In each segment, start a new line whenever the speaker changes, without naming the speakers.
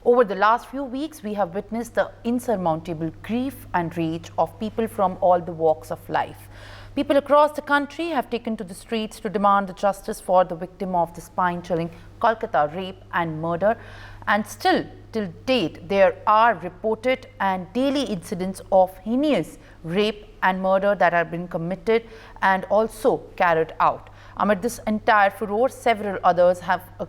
Over the last few weeks, we have witnessed the insurmountable grief and rage of people from all the walks of life. People across the country have taken to the streets to demand the justice for the victim of the spine-chilling Kolkata rape and murder. And still, till date, there are reported and daily incidents of heinous rape and murder that have been committed and also carried out. Amid this entire furore, several others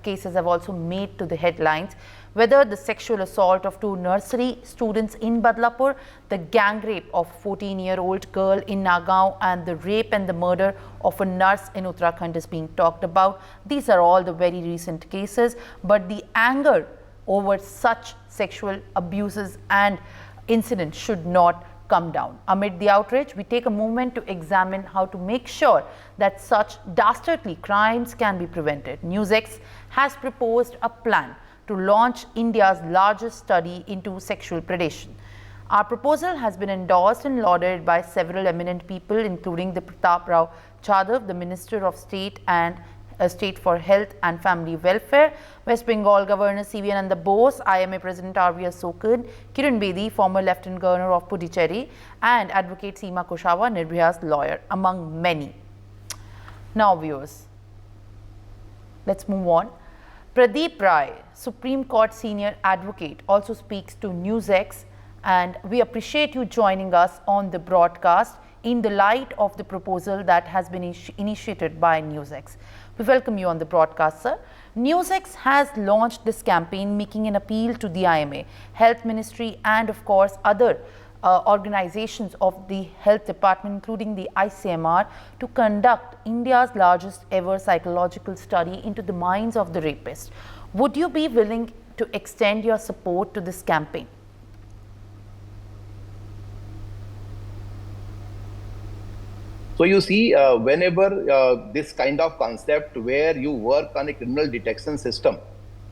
cases have also made to the headlines, whether the sexual assault of two nursery students in Badlapur, the gang rape of a 14-year-old girl in Nagaon, and the rape and the murder of a nurse in Uttarakhand is being talked about. These are all the very recent cases, but the anger over such sexual abuses and incidents should not come down. Amid the outrage, we take a moment to examine how to make sure that such dastardly crimes can be prevented. NewsX has proposed a plan to launch India's largest study into sexual predation. Our proposal has been endorsed and lauded by several eminent people, including the Pradeep Rai, the Minister of State for Health and Family Welfare, West Bengal Governor C.V. Nanda Bose, IMA President R.V. Sokan, Kiran Bedi, former Lieutenant Governor of Puducherry, and Advocate Seema Kushawa, Nirbhaya's lawyer, among many. Now, viewers, let's move on. Pradeep Rai, Supreme Court Senior Advocate, also speaks to NewsX, and we appreciate you joining us on the broadcast in the light of the proposal that has been initiated by NewsX. We welcome you on the broadcast, sir. NewsX has launched this campaign, making an appeal to the IMA, Health Ministry, and of course other organizations of the Health Department, including the ICMR, to conduct India's largest ever psychological study into the minds of the rapist. Would you be willing to extend your support to this campaign?
So you see, whenever this kind of concept where you work on a criminal detection system,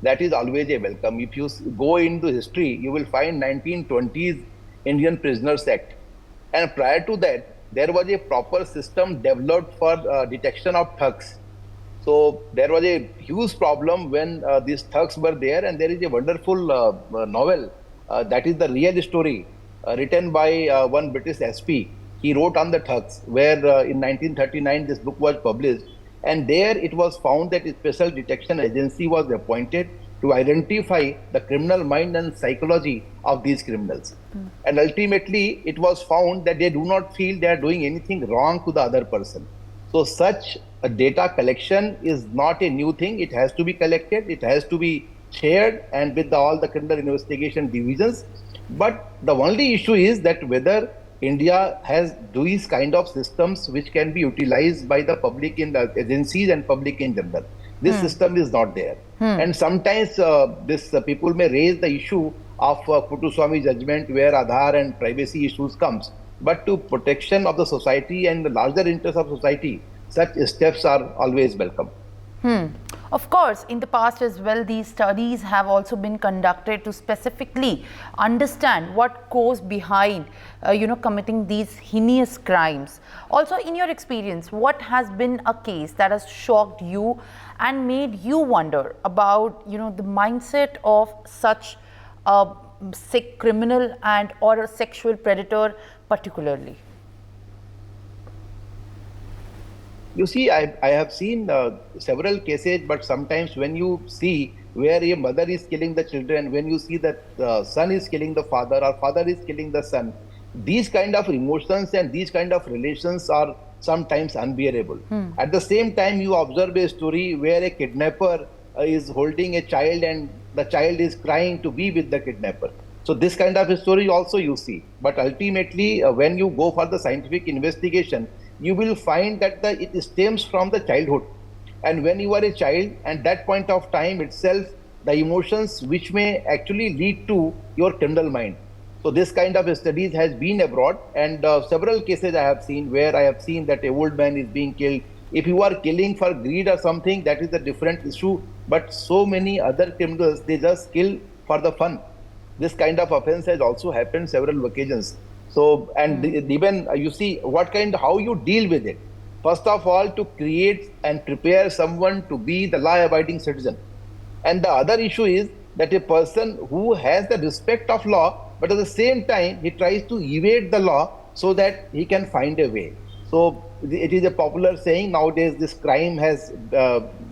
that is always a welcome. If you go into history, you will find 1920s Indian Prisoners Act. And prior to that, there was a proper system developed for detection of thugs. So there was a huge problem when these thugs were there, and there is a wonderful novel that is the real story written by one British SP. He wrote on the thugs, where in 1939 this book was published, and there it was found that a special detection agency was appointed to identify the criminal mind and psychology of these criminals. And ultimately it was found that they do not feel they are doing anything wrong to the other person. So such a data collection is not a new thing. It has to be collected, it has to be shared, and with all the criminal investigation divisions. But the only issue is that whether India has these kind of systems which can be utilized by the public in the agencies and public in general. This system is not there. And sometimes people may raise the issue of Kutuswamy judgment where Aadhaar and privacy issues comes. But to protection of the society and the larger interest of society, such steps are always welcome.
Of course, in the past as well, these studies have also been conducted to specifically understand what goes behind, committing these heinous crimes. Also, in your experience, what has been a case that has shocked you and made you wonder about, the mindset of such a sick criminal and or a sexual predator particularly?
You see, I have seen several cases, but sometimes when you see where a mother is killing the children, when you see that the son is killing the father or father is killing the son, these kind of emotions and these kind of relations are sometimes unbearable. At the same time, you observe a story where a kidnapper is holding a child and the child is crying to be with the kidnapper. So this kind of a story also you see. But ultimately, when you go for the scientific investigation, you will find that it stems from the childhood. And when you are a child, at that point of time itself, the emotions which may actually lead to your criminal mind. So this kind of studies has been abroad, and several cases I have seen where I have seen that a old man is being killed. If you are killing for greed or something, that is a different issue. But so many other criminals, they just kill for the fun. This kind of offense has also happened several occasions. So, and even you see how you deal with it. First of all, to create and prepare someone to be the law-abiding citizen. And the other issue is that a person who has the respect of law, but at the same time, he tries to evade the law so that he can find a way. So it is a popular saying nowadays, this crime has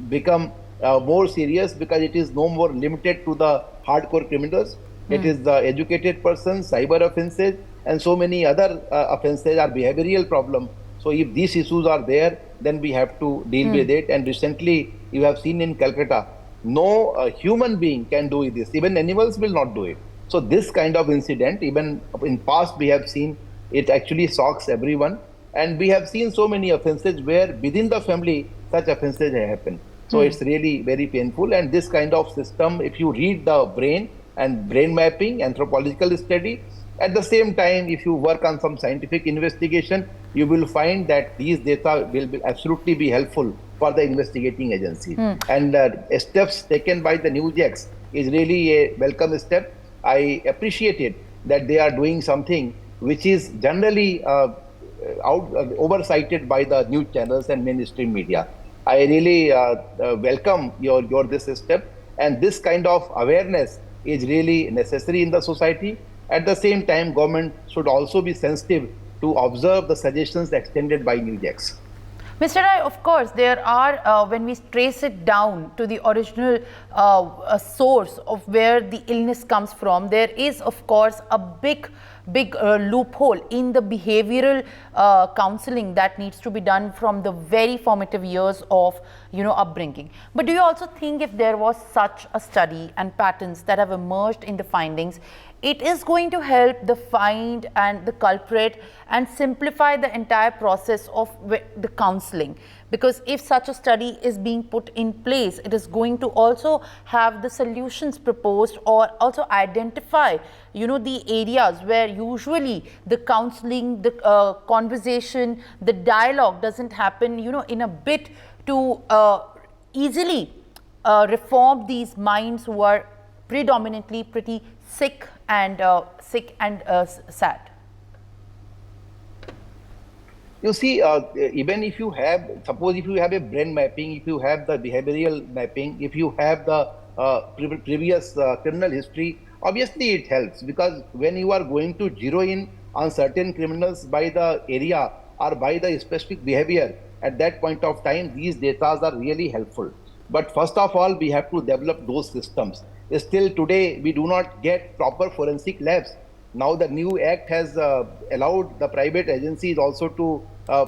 become more serious because it is no more limited to the hardcore criminals. It is the educated persons, cyber offenses, and so many other offenses are behavioral problem. So if these issues are there, then we have to deal with it. And recently, you have seen in Calcutta, no human being can do this. Even animals will not do it. So this kind of incident, even in past, we have seen it actually shocks everyone. And we have seen so many offenses where within the family, such offenses have happened. So it's really very painful. And this kind of system, if you read the brain and brain mapping, anthropological study, at the same time, if you work on some scientific investigation, you will find that these data will absolutely be helpful for the investigating agency. And steps taken by the NewsX is really a welcome step. I appreciate it that they are doing something which is generally oversighted by the news channels and mainstream media. I really welcome your this step, and this kind of awareness is really necessary in the society. At the same time, government should also be sensitive to observe the suggestions extended by NewsX.
Mr. Rai, of course, there are, when we trace it down to the original source of where the illness comes from, there is, of course, a big loophole in the behavioral counseling that needs to be done from the very formative years of, upbringing. But do you also think if there was such a study and patterns that have emerged in the findings, it is going to help the find and the culprit and simplify the entire process of the counseling? Because if such a study is being put in place, it is going to also have the solutions proposed or also identify, the areas where usually the counseling, the conversation, the dialogue doesn't happen, in a bit to easily reform these minds who are predominantly pretty sick and sad.
You see, even if you have, suppose if you have a brain mapping, if you have the behavioral mapping, if you have the previous criminal history, obviously it helps, because when you are going to zero in on certain criminals by the area or by the specific behavior, at that point of time, these data are really helpful. But first of all, we have to develop those systems. Still today, we do not get proper forensic labs. Now the new act has allowed the private agencies also to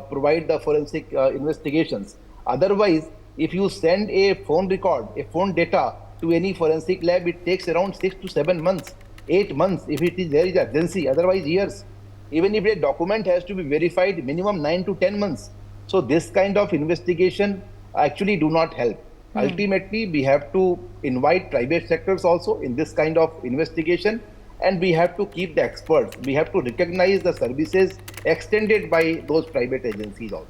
provide the forensic investigations. Otherwise, if you send a phone record, a phone data to any forensic lab, it takes around 6 to 7 months, 8 months if it is there is urgency, otherwise years. Even if a document has to be verified, minimum 9 to 10 months. So this kind of investigation actually do not help. Ultimately, we have to invite private sectors also in this kind of investigation, and we have to keep the experts. We have to recognize the services extended by those private agencies also.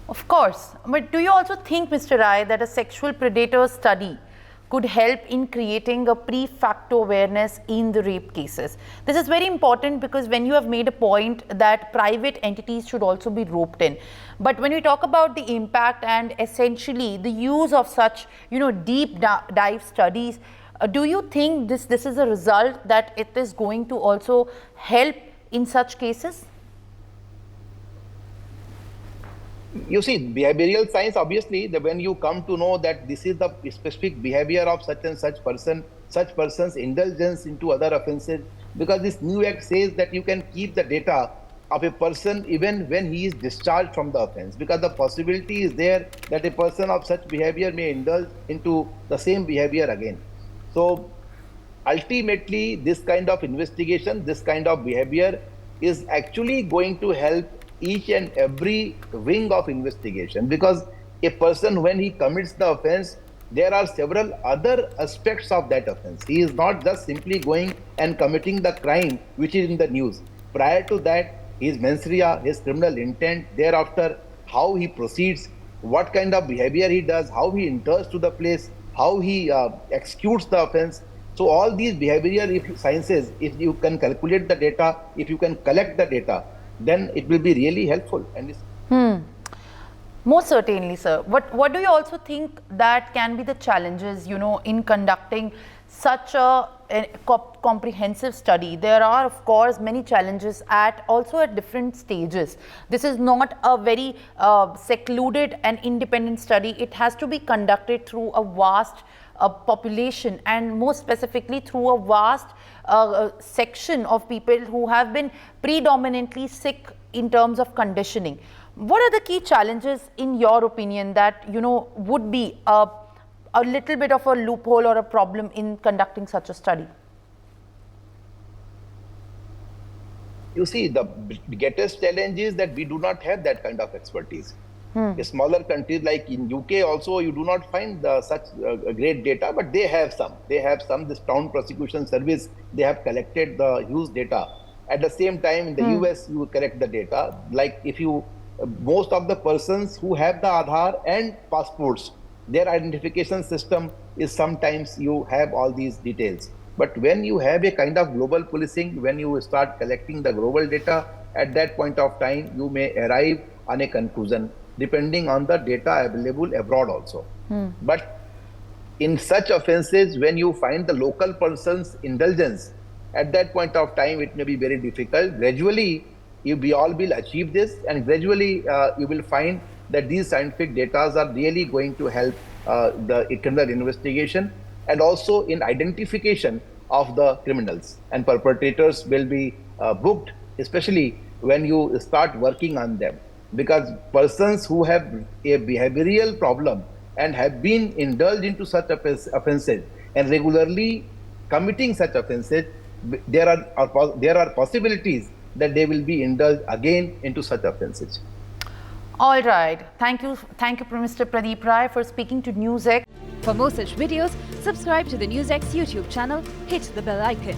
Of course, but do you also think, Mr. Rai, that a sexual predator study could help in creating a pre-facto awareness in the rape cases? This is very important because when you have made a point that private entities should also be roped in. But when we talk about the impact and essentially the use of such, deep dive studies, do you think this is a result that it is going to also help in such cases?
You see, behavioral science, obviously, when you come to know that this is the specific behavior of such and such person, such person's indulgence into other offenses, because this new act says that you can keep the data of a person even when he is discharged from the offense, because the possibility is there that a person of such behavior may indulge into the same behavior again. So ultimately, this kind of investigation, this kind of behavior is actually going to help each and every wing of investigation, because a person, when he commits the offense, there are several other aspects of that offense. He is not just simply going and committing the crime which is in the news. Prior to that, his mens rea, his criminal intent, thereafter how he proceeds, what kind of behavior he does, how he enters to the place, how he executes the offense. So all these behavioral sciences, if you can calculate the data, if you can collect the data, then it will be really helpful. And
most certainly, sir. What do you also think that can be the challenges, in conducting such a comprehensive study, there are of course many challenges also at different stages. This is not a very secluded and independent study. It has to be conducted through a vast population, and more specifically through a vast section of people who have been predominantly sick in terms of conditioning. What are the key challenges in your opinion that would be a little bit of a loophole or a problem in conducting such a study?
You see, the greatest challenge is that we do not have that kind of expertise. Smaller countries like in UK also, you do not find such great data, but they have some. They have some. This Town Prosecution Service, they have collected the huge data. At the same time, in the US, you collect the data. Like if you, most of the persons who have the Aadhaar and passports, their identification system is sometimes you have all these details. But when you have a kind of global policing, when you start collecting the global data, at that point of time, you may arrive on a conclusion, depending on the data available abroad also. But in such offenses, when you find the local person's indulgence, at that point of time, it may be very difficult. Gradually, we all will achieve this, and gradually you will find that these scientific data are really going to help the criminal investigation and also in identification of the criminals, and perpetrators will be booked, especially when you start working on them, because persons who have a behavioral problem and have been indulged into such offenses and regularly committing such offenses, there are possibilities that they will be indulged again into such offenses.
All right. Thank you, Mr. Pradeep Rai, for speaking to NewsX.
For more such videos, subscribe to the NewsX YouTube channel, hit the bell icon.